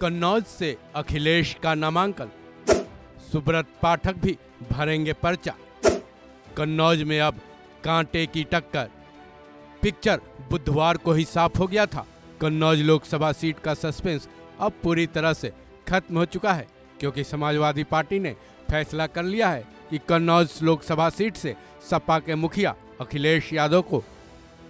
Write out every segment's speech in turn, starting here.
कन्नौज से अखिलेश का नामांकन, सुब्रत पाठक भी भरेंगे पर्चा। कन्नौज में अब कांटे की टक्कर। पिक्चर बुधवार को ही साफ हो गया था। कन्नौज लोकसभा सीट का सस्पेंस अब पूरी तरह से खत्म हो चुका है, क्योंकि समाजवादी पार्टी ने फैसला कर लिया है कि कन्नौज लोकसभा सीट से सपा के मुखिया अखिलेश यादव को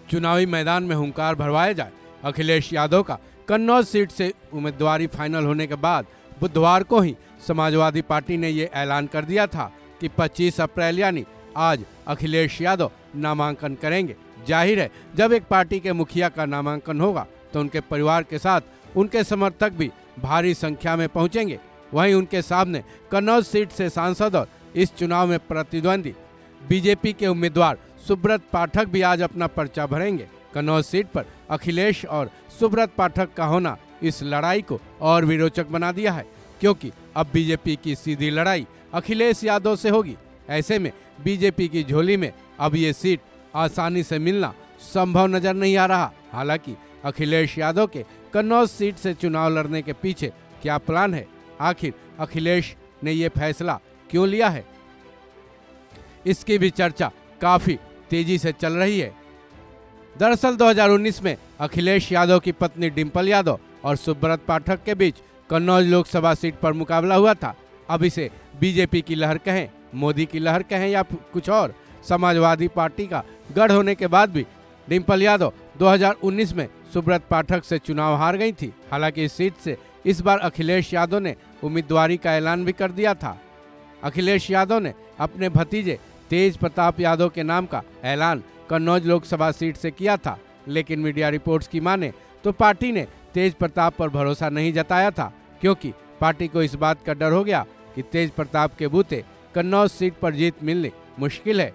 चुनावी मैदान में हुंकार भरवाया जाए। अखिलेश यादव का कन्नौज सीट से उम्मीदवारी फाइनल होने के बाद बुधवार को ही समाजवादी पार्टी ने ये ऐलान कर दिया था कि 25 अप्रैल यानी आज अखिलेश यादव नामांकन करेंगे। जाहिर है, जब एक पार्टी के मुखिया का नामांकन होगा तो उनके परिवार के साथ उनके समर्थक भी भारी संख्या में पहुंचेंगे। वहीं उनके सामने कन्नौज सीट से सांसद और इस चुनाव में प्रतिद्वंदी बीजेपी के उम्मीदवार सुब्रत पाठक भी आज अपना पर्चा भरेंगे। कन्नौज सीट पर अखिलेश और सुब्रत पाठक का होना इस लड़ाई को और भी रोचक बना दिया है, क्योंकि अब बीजेपी की सीधी लड़ाई अखिलेश यादव से होगी। ऐसे में बीजेपी की झोली में अब ये सीट आसानी से मिलना संभव नजर नहीं आ रहा। हालांकि अखिलेश यादव के कन्नौज सीट से चुनाव लड़ने के पीछे क्या प्लान है, आखिर अखिलेश ने ये फैसला क्यों लिया है, इसकी भी चर्चा काफी तेजी से चल रही है। दरअसल 2019 में अखिलेश यादव की पत्नी डिंपल यादव और सुब्रत पाठक के बीच कन्नौज लोकसभा सीट पर मुकाबला हुआ था। अब इसे बीजेपी की लहर कहें, मोदी की लहर कहें या कुछ और, समाजवादी पार्टी का गढ़ होने के बाद भी डिंपल यादव 2019 में सुब्रत पाठक से चुनाव हार गई थी। हालांकि इस सीट से इस बार अखिलेश यादव ने उम्मीदवारी का ऐलान भी कर दिया था। अखिलेश यादव ने अपने भतीजे तेज प्रताप यादव के नाम का ऐलान कन्नौज लोकसभा सीट से किया था, लेकिन मीडिया रिपोर्ट्स की माने तो पार्टी ने तेज प्रताप पर भरोसा नहीं जताया था, क्योंकि पार्टी को इस बात का डर हो गया कि तेज प्रताप के बूते कन्नौज सीट पर जीत मिलनी मुश्किल है।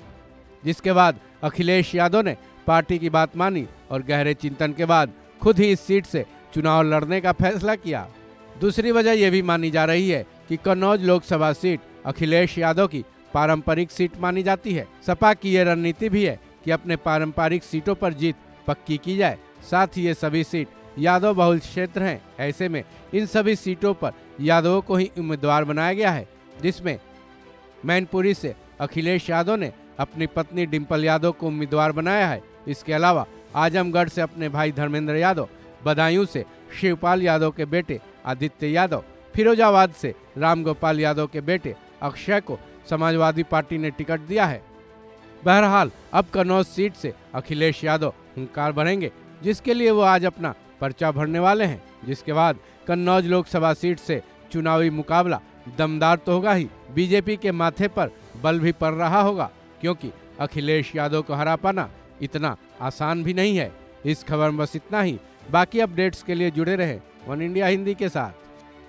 जिसके बाद अखिलेश यादव ने पार्टी की बात मानी और गहरे चिंतन के बाद खुद ही इस सीट से चुनाव लड़ने का फैसला किया। दूसरी वजह यह भी मानी जा रही है कि कन्नौज लोकसभा सीट अखिलेश यादव की पारंपरिक सीट मानी जाती है। सपा की यह रणनीति भी है कि अपने पारंपरिक सीटों पर जीत पक्की की जाए। साथ ही ये सभी सीट यादव बहुल क्षेत्र हैं। ऐसे में इन सभी सीटों पर यादवों को ही उम्मीदवार बनाया गया है, जिसमें मैनपुरी से अखिलेश यादव ने अपनी पत्नी डिंपल यादव को उम्मीदवार बनाया है। इसके अलावा आजमगढ़ से अपने भाई धर्मेंद्र यादव, बदायूं से शिवपाल यादव के बेटे आदित्य यादव, फिरोजाबाद से रामगोपाल यादव के बेटे अक्षय को समाजवादी पार्टी ने टिकट दिया है। बहरहाल अब कन्नौज सीट से अखिलेश यादव हुंकार भरेंगे, जिसके लिए वो आज अपना पर्चा भरने वाले हैं। जिसके बाद कन्नौज लोकसभा सीट से चुनावी मुकाबला दमदार तो होगा ही, बीजेपी के माथे पर बल भी पड़ रहा होगा, क्योंकि अखिलेश यादव को हरा पाना इतना आसान भी नहीं है। इस खबर में बस इतना ही। बाकी अपडेट्स के लिए जुड़े रहे वन इंडिया हिंदी के साथ।